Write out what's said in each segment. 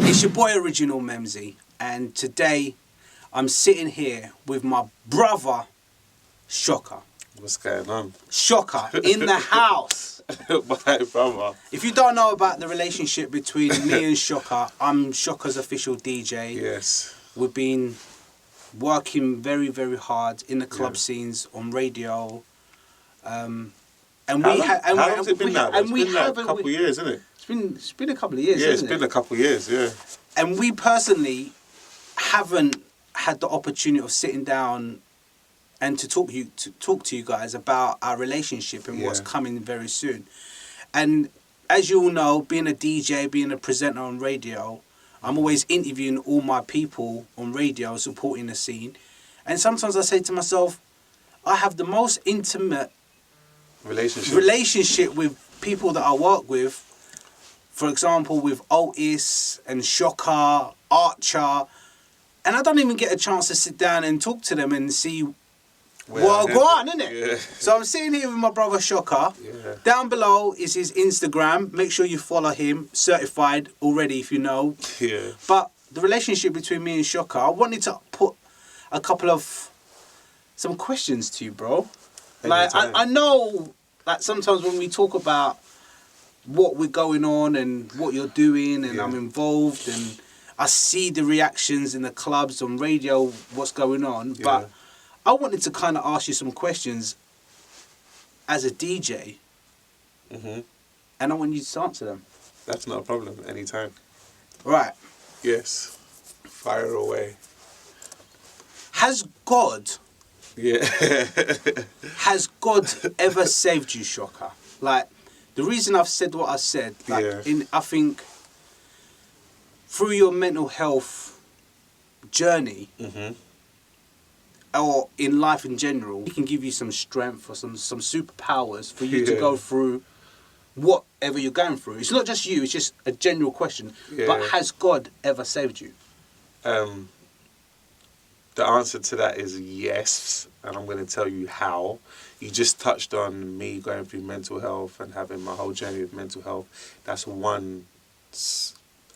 It's your boy Original Memzee, and today I'm sitting here with my brother Shocka. What's going on? Shocka in the house. My brother. If you don't know about the relationship between me and Shocka, I'm Shocka's official DJ. Yes. We've been working very, very hard in the club scenes, on radio. And How long has it been now? It's been like a couple of years, isn't it? It's been a couple of years, yeah, it's been a couple of years, yeah. And we personally haven't had the opportunity of sitting down and to talk to you guys about our relationship and what's coming very soon. And as you all know, being a DJ, being a presenter on radio, I'm always interviewing all my people on radio, supporting the scene. And sometimes I say to myself, I have the most intimate relationship with people that I work with. For example, with Otis and Shocka, Archer. And I don't even get a chance to sit down and talk to them and see what go on, innit? Yeah. So I'm sitting here with my brother Shocka. Yeah. Down below is his Instagram. Make sure you follow him. Certified already, if you know. Yeah. But the relationship between me and Shocka, I wanted to put a couple of some questions to you, bro. Like I know that sometimes when we talk about what we're going on and what you're doing, and I'm involved and I see the reactions in the clubs on radio, what's going on. But I wanted to kind of ask you some questions as a DJ, and I want you to answer them. That's not a problem, anytime. Right. Yes. Fire away. Has God ever saved you, Shocka? Like, the reason I've said what I said, I think through your mental health journey, or in life in general, it can give you some strength or some superpowers for you to go through whatever you're going through. It's not just you, it's just a general question. But has God ever saved you? The answer to that is yes, and I'm going to tell you how. You just touched on me going through mental health and having my whole journey with mental health. That's one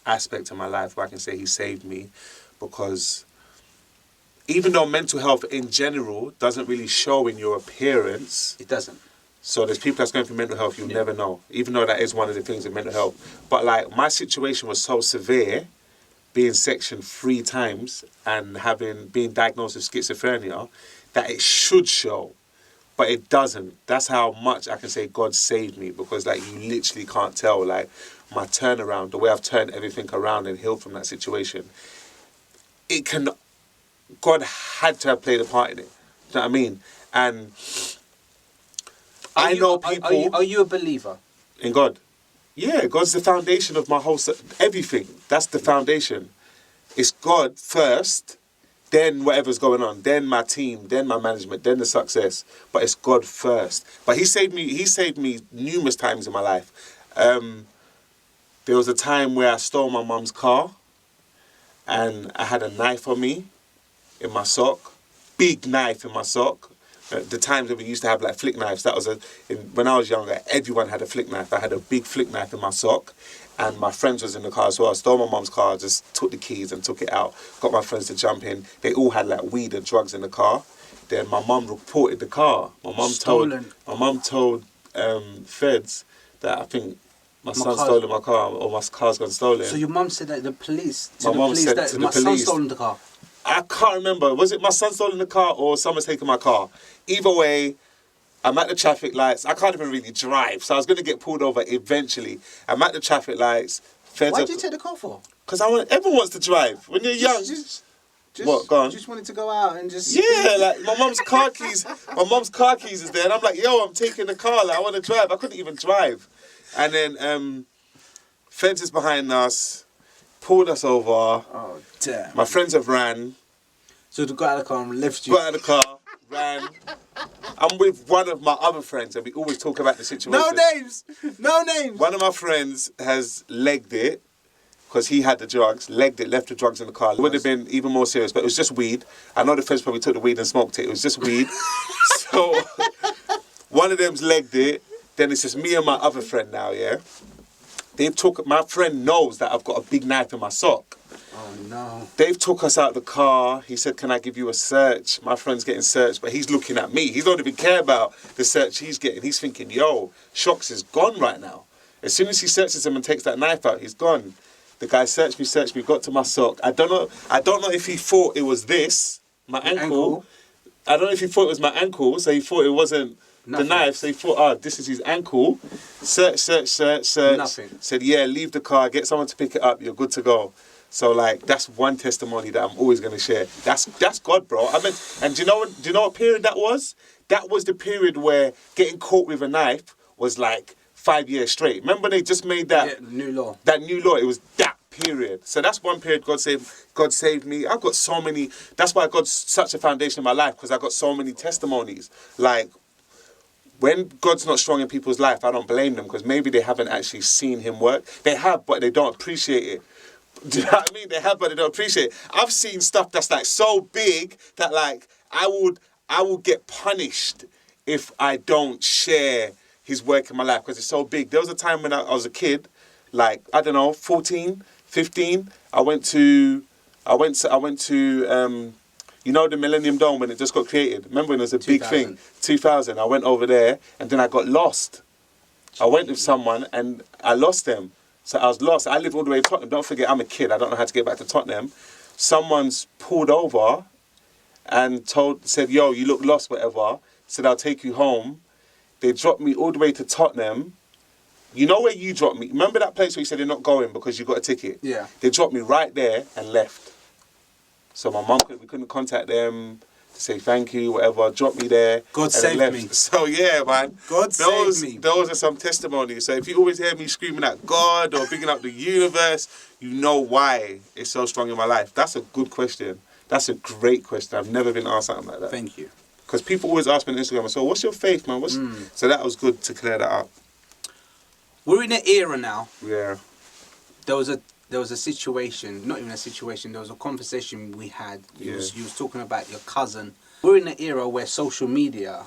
aspect of my life where I can say he saved me, because even though mental health in general doesn't really show in your appearance. It doesn't. So there's people that's going through mental health you'll never know, even though that is one of the things in mental health. But like, my situation was so severe, being sectioned 3 times and being diagnosed with schizophrenia, that it should show, but it doesn't. That's how much I can say God saved me, because like, you literally can't tell, like, my turnaround, the way I've turned everything around and healed from that situation. God had to have played a part in it. Do you know what I mean? And I know people. Are you a believer in God? Yeah, God's the foundation of my whole everything. That's the foundation. It's God first, then whatever's going on, then my team, then my management, then the success. But it's God first. But He saved me. He saved me numerous times in my life. There was a time where I stole my mum's car, and I had a knife on me in my sock, big knife in my sock. The times that we used to have like flick knives, that was when I was younger, everyone had a flick knife. I had a big flick knife in my sock, and my friends was in the car as well. I stole my mum's car, just took the keys and took it out, got my friends to jump in. They all had like weed and drugs in the car. Then my mum reported the car. My mum told feds that I think my son stole my car, or my car's gone stolen. So your mum said that the police, my son stole the car. I can't remember. Was it my son stolen the car or someone's taken my car? Either way, I'm at the traffic lights. I can't even really drive, so I was going to get pulled over eventually. I'm at the traffic lights. What did you take the car for? Because everyone wants to drive. When you're young. What, go on. Just wanted to go out and just... Yeah, like my mum's car keys. My mum's car keys is there, and I'm like, yo, I'm taking the car. Like, I want to drive. I couldn't even drive. And then fences behind us, pulled us over. Oh, damn. My friends have ran. So they got out of the car and left you? Got out of the car, ran. I'm with one of my other friends, and we always talk about the situation. No names! No names! One of my friends has legged it, because he had the drugs, legged it, left the drugs in the car. It would have been even more serious, but it was just weed. I know the feds probably took the weed and smoked it. It was just weed. So one of them's legged it. Then it's just me and my other friend now, yeah? My friend knows that I've got a big knife in my sock. Oh no. They've took us out the car. He said, can I give you a search? My friend's getting searched, but he's looking at me. He don't even care about the search he's getting. He's thinking, yo, Shocks is gone right now. As soon as he searches him and takes that knife out, he's gone. The guy searched me, got to my sock. I don't know if he thought it was this, my ankle. I don't know if he thought it was my ankle, so he thought it wasn't the knife, so he thought, this is his ankle. Search. Nothing. Said, yeah, leave the car, get someone to pick it up, you're good to go. So like, that's one testimony that I'm always gonna share. That's God, bro. I mean, and do you know what period that was? That was the period where getting caught with a knife was like 5 years straight. Remember they just made that new law. That new law. It was that period. So that's one period God saved me. I've got so many. That's why God's such a foundation in my life, because I got so many testimonies. Like, when God's not strong in people's life, I don't blame them, because maybe they haven't actually seen him work. They have, but they don't appreciate it. Do you know what I mean? They have, but they don't appreciate it. I've seen stuff that's like so big that like I would get punished if I don't share his work in my life, because it's so big. There was a time when I was a kid, like, I don't know, 14, 15. I went to you know the Millennium Dome when it just got created? Remember when it was a big thing? 2000. I went over there and then I got lost. I went with someone and I lost them. So I was lost. I live all the way in Tottenham. Don't forget, I'm a kid. I don't know how to get back to Tottenham. Someone's pulled over and said, yo, you look lost, whatever. Said, I'll take you home. They dropped me all the way to Tottenham. You know where you dropped me? Remember that place where you said they're not going because you got a ticket? Yeah. They dropped me right there and left. So my mum, we couldn't contact them to say thank you, whatever. Dropped me there. God saved me. So yeah, man. God saved me. Those are some testimonies. So if you always hear me screaming at God or bigging up the universe, you know why it's so strong in my life. That's a good question. That's a great question. I've never been asked something like that. Thank you. Because people always ask me on Instagram, so what's your faith, man? So that was good to clear that up. We're in an era now. Yeah. There was a situation, not even a situation, there was a conversation we had. You was talking about your cousin. We're in an era where social media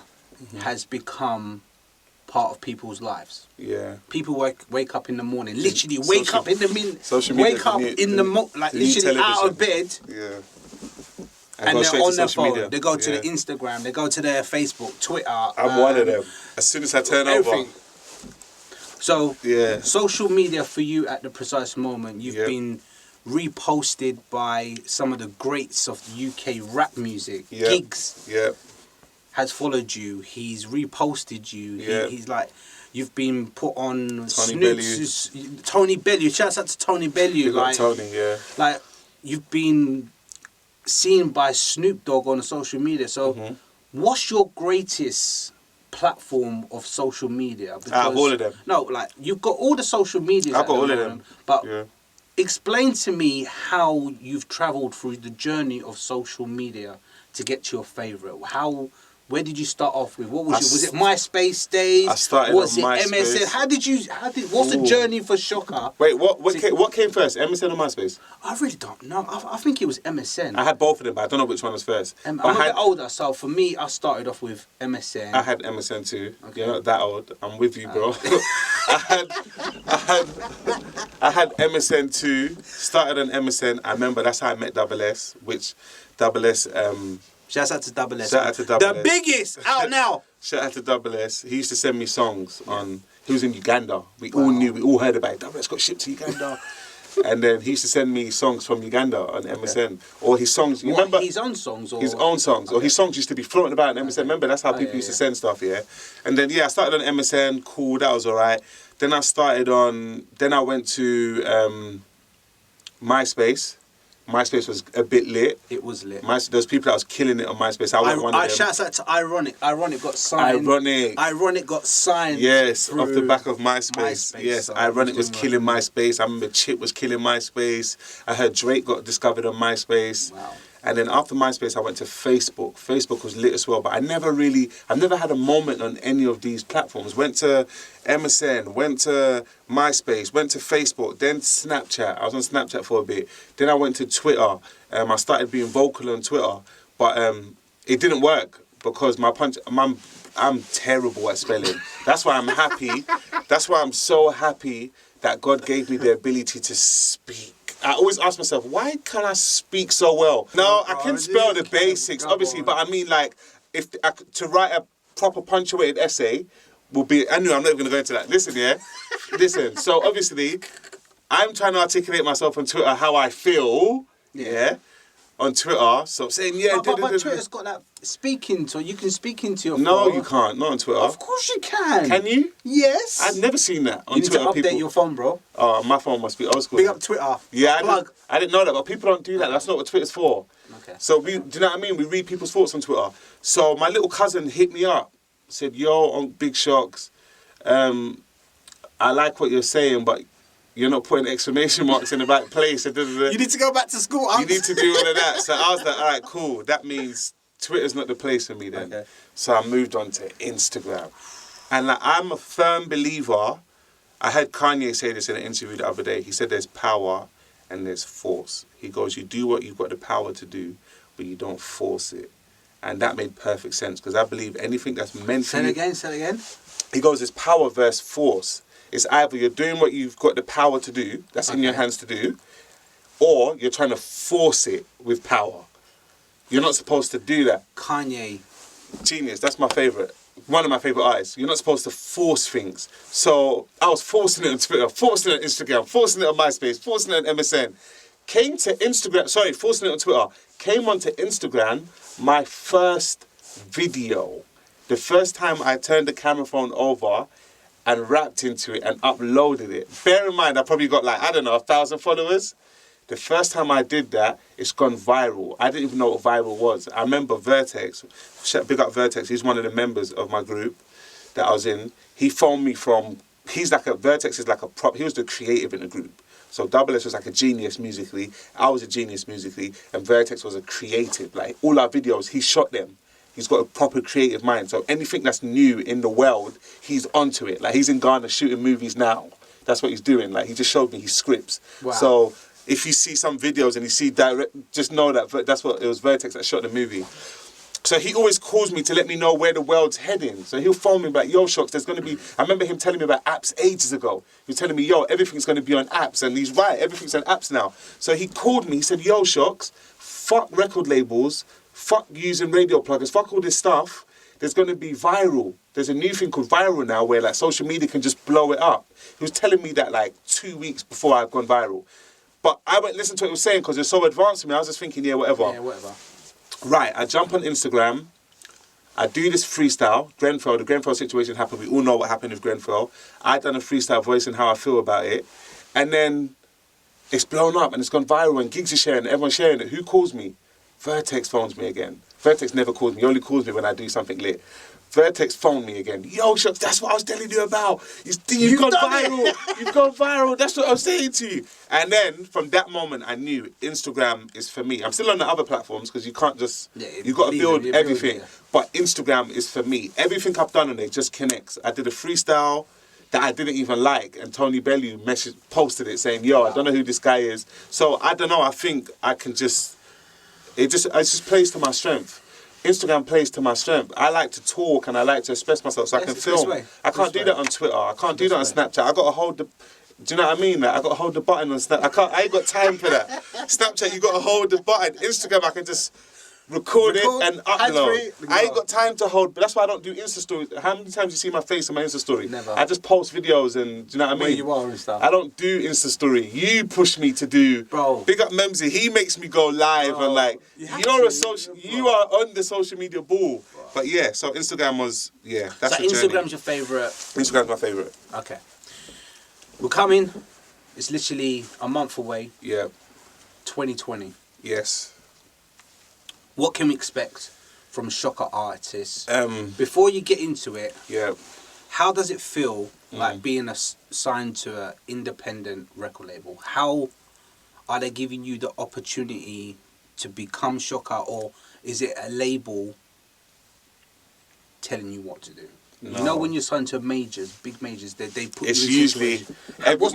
has become part of people's lives. Yeah. People wake up in the morning, literally wake up in the literally out of bed. Yeah. And they're on their phone. Media. They go to the Instagram, they go to their Facebook, Twitter. I'm one of them. As soon as I turn over. So, social media for you at the precise moment, you've been reposted by some of the greats of UK rap music. Gigs has followed you. He's reposted you. He's like, you've been put on Tony Bellew. Shouts out to Tony Bellew. Like, Tony, like, you've been seen by Snoop Dogg on social media. So, what's your greatest platform of social media? Because, out of all of them? No, like, you've got all the social media. I've got all of them. But explain to me how you've travelled through the journey of social media to get to your favourite. Where did you start off with? What was it MySpace days? I started on MySpace. MSN? What's the journey for Shocka? Wait, what came first, MSN or MySpace? I really don't know. I think it was MSN. I had both of them, but I don't know which one was first. I'm a bit older, so for me, I started off with MSN. I had MSN too. Okay. You're not that old. I'm with you, bro. I had MSN too. Started on MSN. I remember that's how I met Double S, which Double S... Shouts out to Double S. Shout out to Double S. The biggest out now. Shout out to Double S. He used to send me songs on... He was in Uganda. We all heard about it. Double S got shipped to Uganda. And then he used to send me songs from Uganda on MSN. Or his songs... You remember? His own songs? Or? His own songs. Or his songs used to be floating about on MSN. Remember, that's how people used to send stuff, And then, I started on MSN. Cool, that was all right. Then I started on... Then I went to MySpace. MySpace was a bit lit. It was lit. There's people that was killing it on MySpace. I was one of them. Shouts out to Ironic. Ironic got signed. Ironic got signed. Yes, off the back of MySpace. Yes, so Ironic was killing MySpace. I remember Chip was killing MySpace. I heard Drake got discovered on MySpace. Wow. And then after MySpace, I went to Facebook. Facebook was lit as well, but I've never had a moment on any of these platforms. Went to MSN, went to MySpace, went to Facebook, then Snapchat. I was on Snapchat for a bit. Then I went to Twitter. I started being vocal on Twitter, but it didn't work because I'm terrible at spelling. That's why I'm happy. That's why I'm so happy that God gave me the ability to speak. I always ask myself, why can I speak so well? No, I can spell the basics, obviously, but I mean, like, if to write a proper punctuated essay will be. I knew I'm not even going to go into that. Listen, yeah, listen. So obviously, I'm trying to articulate myself on Twitter how I feel. Yeah. On Twitter, so I'm saying But Twitter's got that speaking to. You can speak into your phone. No, you can't. Not on Twitter. Of course you can. Can you? Yes. I've never seen that on you need Twitter. to update your phone, bro. Oh, my phone must be old school. Big up Twitter. Yeah, Plug. I didn't know that, but people don't do that. That's not what Twitter's for. Okay. So do you know what I mean? We read people's thoughts on Twitter. So my little cousin hit me up, said, "Yo, on Big Shocks, I like what you're saying, but you're not putting exclamation marks in the right place." You need to go back to school. You need to do all of that. So I was like, all right, cool. That means Twitter's not the place for me then. Okay. So I moved on to Instagram. And like, I'm a firm believer. I heard Kanye say this in an interview the other day. He said there's power and there's force. He goes, you do what you've got the power to do, but you don't force it. And that made perfect sense because I believe anything that's meant for you... Say it again. He goes, it's power versus force. It's either you're doing what you've got the power to do, that's in your hands to do, or you're trying to force it with power. You're not supposed to do that. Kanye. Genius, that's my favourite. One of my favourite artists. You're not supposed to force things. So I was forcing it on Twitter, forcing it on Instagram, forcing it on MySpace, forcing it on MSN. Forcing it on Twitter. Came onto Instagram, my first video. The first time I turned the camera phone over and rapped into it and uploaded it. Bear in mind, I probably got 1,000 followers. The first time I did that, it's gone viral. I didn't even know what viral was. I remember Vertex, big up Vertex, he's one of the members of my group that I was in. He phoned me Vertex is like a prop, he was the creative in the group. So Double S was like a genius musically, I was a genius musically, and Vertex was a creative. Like all our videos, he shot them. He's got a proper creative mind. So anything that's new in the world, he's onto it. Like he's in Ghana shooting movies now. That's what he's doing. Like he just showed me his scripts. Wow. So if you see some videos and you see direct, just know that it was Vertex that shot the movie. So he always calls me to let me know where the world's heading. So he'll phone me about, yo, Shocks, there's going to be... I remember him telling me about apps ages ago. He was telling me, yo, everything's going to be on apps. And he's right, everything's on apps now. So he called me, he said, yo, Shocks, fuck record labels, fuck using radio pluggers, fuck all this stuff. There's going to be viral. There's a new thing called viral now where like social media can just blow it up. He was telling me that like 2 weeks before I've gone viral. But I went listen to what he was saying because it's so advanced to me. I was just thinking, yeah, whatever. Yeah, whatever. Right, I jump on Instagram. I do this freestyle. Grenfell, the Grenfell situation happened. We all know what happened with Grenfell. I done a freestyle voice and how I feel about it. And then it's blown up and it's gone viral and gigs are sharing it, everyone's sharing it. Who calls me? Vertex phones me again. Vertex never calls me. He only calls me when I do something lit. Vertex phoned me again. Yo, Shocks, that's what I was telling you about. You've gone viral. You've gone viral. That's what I was saying to you. And then from that moment, I knew Instagram is for me. I'm still on the other platforms because you can't just... you've got to build everything. But Instagram is for me. Everything I've done on it just connects. I did a freestyle that I didn't even like. And Tony Bellew posted it saying, yo, I don't know who this guy is. So I don't know. I think I can just... It just plays to my strength. Instagram plays to my strength. I like to talk and I like to express myself so I can film. I can't do that on Twitter. I can't do that on Snapchat. I got to hold the... Do you know what I mean? Like, I got to hold the button on Snapchat. I ain't got time for that. Snapchat, you got to hold the button. Instagram, I can just record it and upload. I ain't got time to hold... But that's why I don't do Insta stories. How many times you see my face on my Insta story? Never. I just post videos and... Do you know what I mean? Where you are and stuff. I don't do Insta story. You push me to do... Bro. Big up Memzee. He makes me go live and like... You are on the social media ball. Bro. But yeah, so Instagram was... Yeah, that's the journey. Instagram's your favourite? Instagram's my favourite. Okay. We're coming. It's literally a month away. Yeah. 2020. Yes. What can we expect from Shocka artists? Before you get into it, how does it feel like being signed to an independent record label? How are they giving you the opportunity to become Shocka, or is it a label telling you what to do? No. You know when you're signed to majors, big majors, they put it's you in usually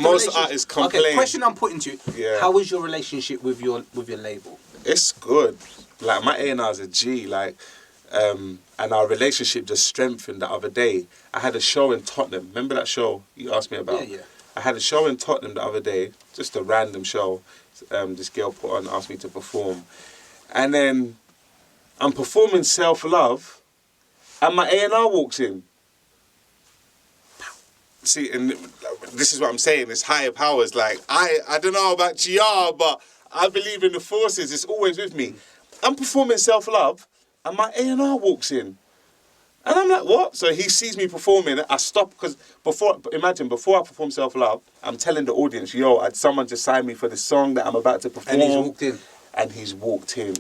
most artists complain. Okay, question I'm putting to you. Yeah. How is your relationship with your label? It's good. Like my A&R is a G, like and our relationship just strengthened the other day. I had a show in Tottenham. Remember that show you asked me about? Yeah. I had a show in Tottenham the other day, just a random show. This girl put on, asked me to perform. And then I'm performing Self-Love, and my A&R walks in. See, and this is what I'm saying, it's higher powers. Like, I don't know about GR, but I believe in the forces. It's always with me. I'm performing Self-Love, and my A&R walks in. And I'm like, what? So he sees me performing. I stop, because before I perform Self-Love, I'm telling the audience, yo, someone just signed me for the song that I'm about to perform. And he's walked in. And he's walked in.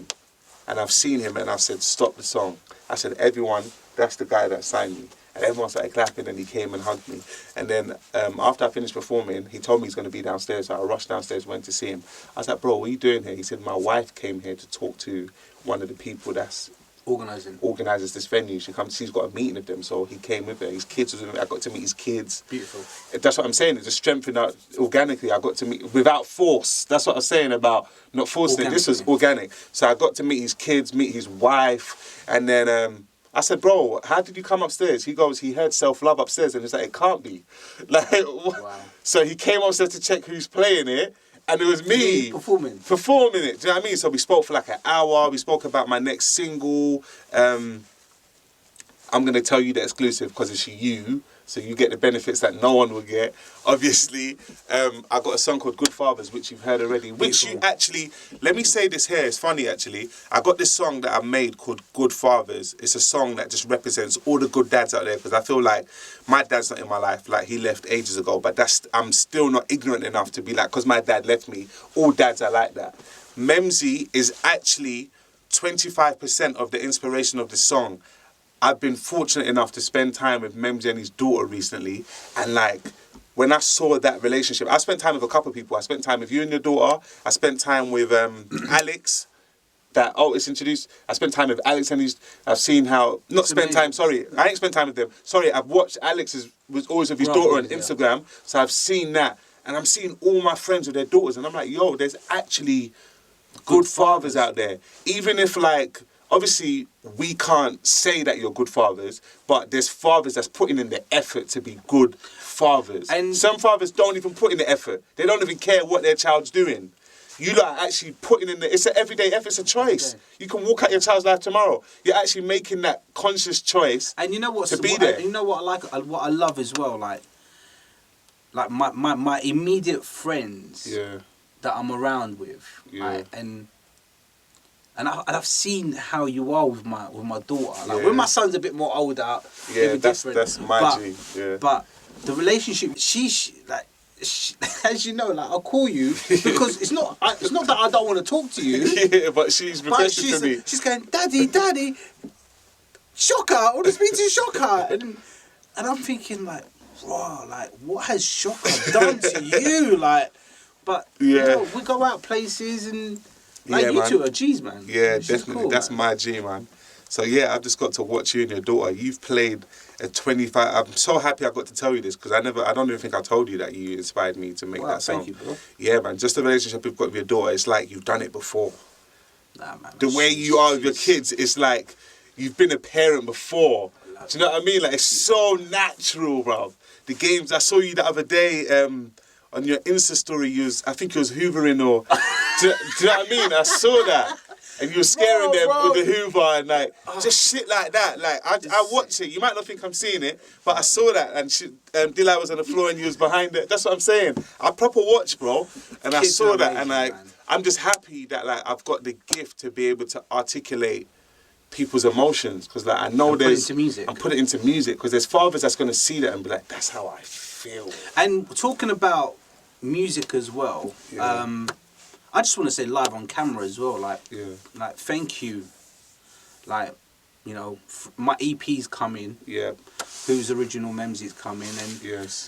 And I've seen him, and I've said, stop the song. I said, everyone, that's the guy that signed me. And everyone started clapping, and he came and hugged me. And then after I finished performing, he told me he's going to be downstairs. So I rushed downstairs, went to see him. I was like, bro, what are you doing here? He said, my wife came here to talk to one of the people that's organises this venue. She's got a meeting with them, so he came with her. His kids was with him. I got to meet his kids. Beautiful. That's what I'm saying. It just strengthened out organically. I got to meet without force. That's what I was saying about not forcing it. This was organic. So I got to meet his kids, meet his wife, and then I said, bro, how did you come upstairs? He goes, he heard Self-Love upstairs, and he's like, it can't be. Like, wow. So he came upstairs to check who's playing it, and it was me performing it. Do you know what I mean? So we spoke for like an hour. We spoke about my next single. I'm going to tell you the exclusive because it's you. So you get the benefits that no one will get. Obviously, I got a song called Good Fathers, which you've heard already. Which you actually, let me say this here, it's funny actually. I got this song that I made called Good Fathers. It's a song that just represents all the good dads out there, because I feel like my dad's not in my life. Like, he left ages ago, but I'm still not ignorant enough to be like, because my dad left me, all dads are like that. Memzee is actually 25% of the inspiration of the song. I've been fortunate enough to spend time with Memzee and his daughter recently, and like, when I saw that relationship, I spent time with a couple of people. I spent time with you and your daughter. I spent time with Alex, that Otis introduced. I spent time with Alex and I've seen how, not spent time, sorry, I ain't spent time with them. Sorry, I've watched was always with his daughter on Instagram, so I've seen that, and I'm seeing all my friends with their daughters, and I'm like, yo, there's actually good fathers out there. Even if, like, obviously, we can't say that you're good fathers, but there's fathers that's putting in the effort to be good fathers. And some fathers don't even put in the effort. They don't even care what their child's doing. You lot are actually putting in it's an everyday effort, it's a choice. You can walk out your child's life tomorrow. You're actually making that conscious choice. And you know what? To be there. You know what I like, what I love as well, like my immediate friends that I'm around with, right? And I've seen how you are with my daughter. Like, when my son's a bit more older, that's my G. Yeah. But the relationship, as you know, like, I'll call you because it's not that I don't want to talk to you. Yeah, but she's requested to me. She's going, Daddy, Shocka, I want to speak to Shocka, and I'm thinking, like, wow, like, what has Shocka done to you? Like, but you know, we go out places and. Like, you two are G's, man. Yeah, definitely. Cool, that's my G, man. So, yeah, I've just got to watch you and your daughter. You've played a 25... I'm so happy I got to tell you this, because I don't even think I told you that you inspired me to make that song. Thank you, bro. Yeah, man. Just the relationship you've got with your daughter, it's like you've done it before. Nah, man. The way you are with your kids, it's like you've been a parent before. Do you know what I mean? Like, it's so natural, bro. The games... I saw you the other day... on your Insta story, I think you was hoovering or... do you know what I mean? I saw that. And you were scaring them with the hoover and, like, just shit like that. Like, I watch it. You might not think I'm seeing it, but I saw that. And Deli was on the floor and you was behind it. That's what I'm saying. I proper watch, bro. And I saw that. And, like, I'm just happy that, like, I've got the gift to be able to articulate people's emotions. Because, like, I know put it into music. And put it into music. Because there's fathers that's going to see that and be like, that's how I feel. And talking about music as well, I just want to say live on camera as well, like thank you, like, you know, my EP's coming, Who's Original Memzee's coming, and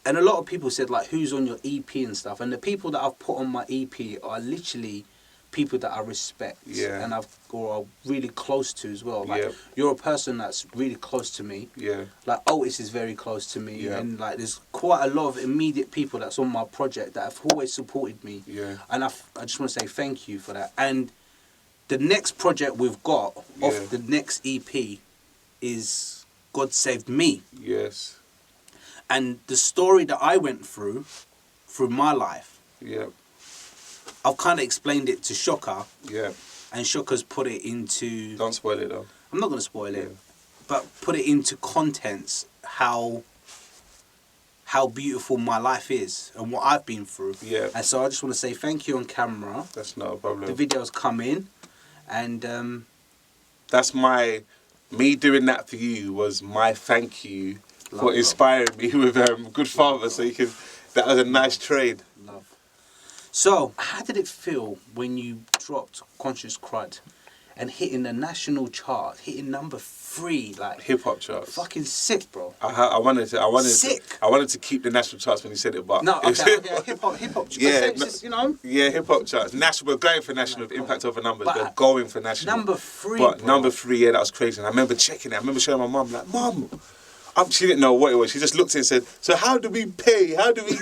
and a lot of people said, like, who's on your EP and stuff, and the people that I've put on my EP are literally people that I respect and are really close to as well. Like, you're a person that's really close to me. Like, Otis is very close to me, and like, there's quite a lot of immediate people that's on my project that have always supported me. And I just want to say thank you for that. And the next project we've got off the next EP is God Saved Me. And the story that I went through my life, Yeah. I've kind of explained it to Shocka, Yeah. and Shocka's put it into... Don't spoil it though. I'm not going to spoil it, but put it into contents how beautiful my life is and what I've been through. Yeah. And so I just want to say thank you on camera. That's not a problem. The video's come in, and that's me doing that for you was my thank you Love, for inspiring me with Good Father. So you can. That was a nice trade. Love. So, how did it feel when you dropped Conscious Crud and hitting the national chart, hitting number 3, like Hip hop charts. fucking sick, bro. I wanted Sick. to keep the national charts when you said it, but No, okay, hip hop. Yeah, Just, you know. Yeah, hip hop charts. National, we're going for national with impact over numbers. But We're going for national. Number 3, But bro. number 3, yeah, that was crazy. And I remember checking it. I remember showing my mum, like, Mum. She didn't know what it was. She just looked at it and said, so how do we pay? How do we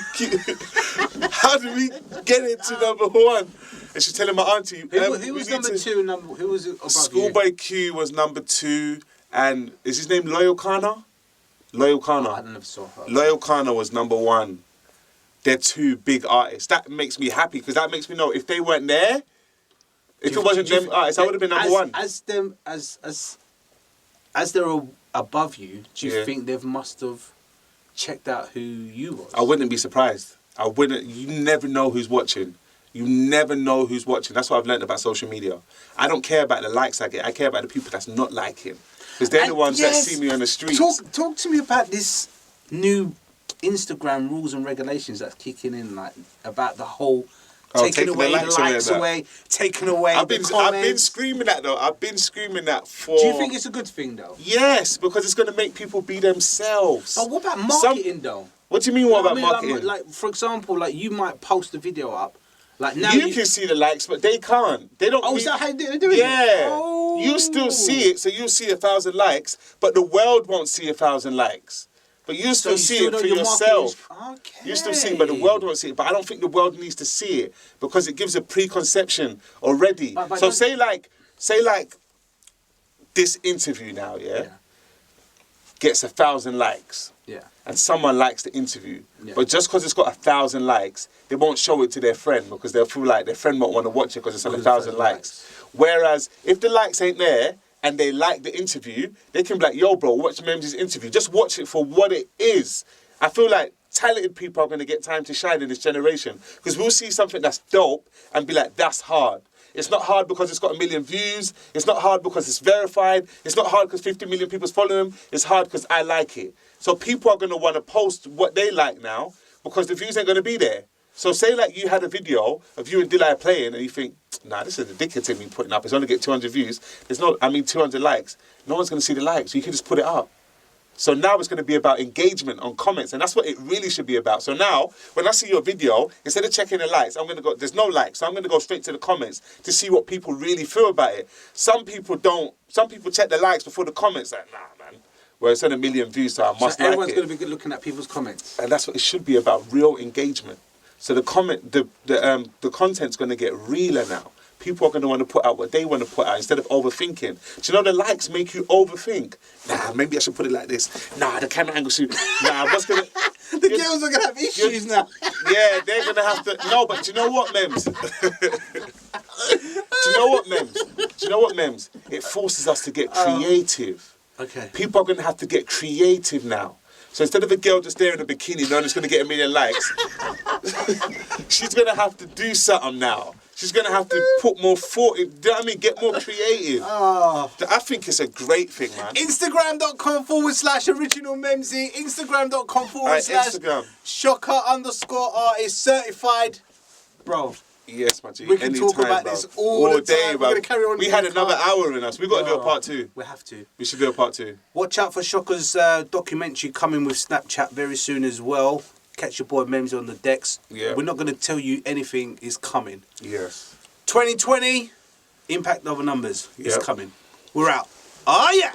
get it to number 1? And she's telling my auntie. Who was number 2? Who was above Schoolboy Q was number 2. And is his name Loyal Kana? Loyal Kana. I never saw her. Loyal Kana was number 1. They're 2 big artists. That makes me happy because that makes me know if they weren't there, if it wasn't them artists, I would have been number 1. As they're above you, do you Yeah. think they must have checked out who you was? I wouldn't be surprised. You never know who's watching. You never know who's watching. That's what I've learned about social media. I don't care about the likes I get. I care about the people that's not liking. Because they're the ones that see me on the streets. Talk to me about this new Instagram rules and regulations that's kicking in, like about the whole taking away the likes away, taking away the comments. I've been screaming that though. I've been screaming that for... Do you think it's a good thing though? Yes, because it's going to make people be themselves. But what about marketing though? What do you mean what about marketing? Like for example, like you might post a video up. Like now you can see the likes, but they can't. They don't. Oh, is that how they're doing it? Yeah. Oh. You still see it, so you'll see 1,000 likes, but the world won't see 1,000 likes. But you still see it for yourself. Okay. You still see it, but the world won't see it. But I don't think the world needs to see it because it gives a preconception already. But so say like this interview now, yeah, gets 1,000 likes. Yeah. And someone likes the interview. Yeah. But just because it's got 1,000 likes, they won't show it to their friend because they'll feel like their friend won't want to watch it because it's on 1,000 likes. Whereas if the likes ain't there and they like the interview, they can be like, yo, bro, watch Memzee's interview. Just watch it for what it is. I feel like talented people are going to get time to shine in this generation because we'll see something that's dope and be like, that's hard. It's not hard because it's got 1 million views. It's not hard because it's verified. It's not hard because 50 million people follow him. It's hard because I like it. So people are going to want to post what they like now because the views ain't going to be there. So say like you had a video of you and Dillai playing and you think, nah, this is a dickhead thing me putting up. It's only get 200 views. 200 likes. No one's going to see the likes. So you can just put it up. So now it's going to be about engagement on comments, and that's what it really should be about. So now, when I see your video, instead of checking the likes, I'm going to go, there's no likes, so I'm going to go straight to the comments to see what people really feel about it. Some people don't. Some people check the likes before the comments, like, nah, man. Well, it's on 1 million views, so I must like it. Everyone's going to be looking at people's comments. And that's what it should be about, real engagement. So the content's going to get realer now. People are going to want to put out what they want to put out instead of overthinking. Do you know the likes make you overthink? Nah, maybe I should put it like this. Nah, the camera angle should... Nah, what's going to... The girls are going to have issues now. Yeah, they're going to have to... No, but do you know what, Mems? Do you know what, Mems? It forces us to get creative. Okay. People are going to have to get creative now. So instead of a girl just there in a bikini knowing it's going to get 1 million likes, she's going to have to do something now. She's going to have to put more thought in, do you know what I mean? Get more creative. Oh. I think it's a great thing, man. Instagram.com/original Memzee. Instagram.com/ Instagram. Shocka_artist certified. Bro. Yes, my G. We can talk about this all the day, time. bro. We're going to carry on. We had another hour in us. We've got to do a part 2. We have to. We should do a part 2. Watch out for Shocka's documentary coming with Snapchat very soon as well. Catch your boy Memzee on the decks. Yeah. We're not going to tell you anything is coming. Yes. 2020, impact over numbers is Yep. coming. We're out. Oh, yeah.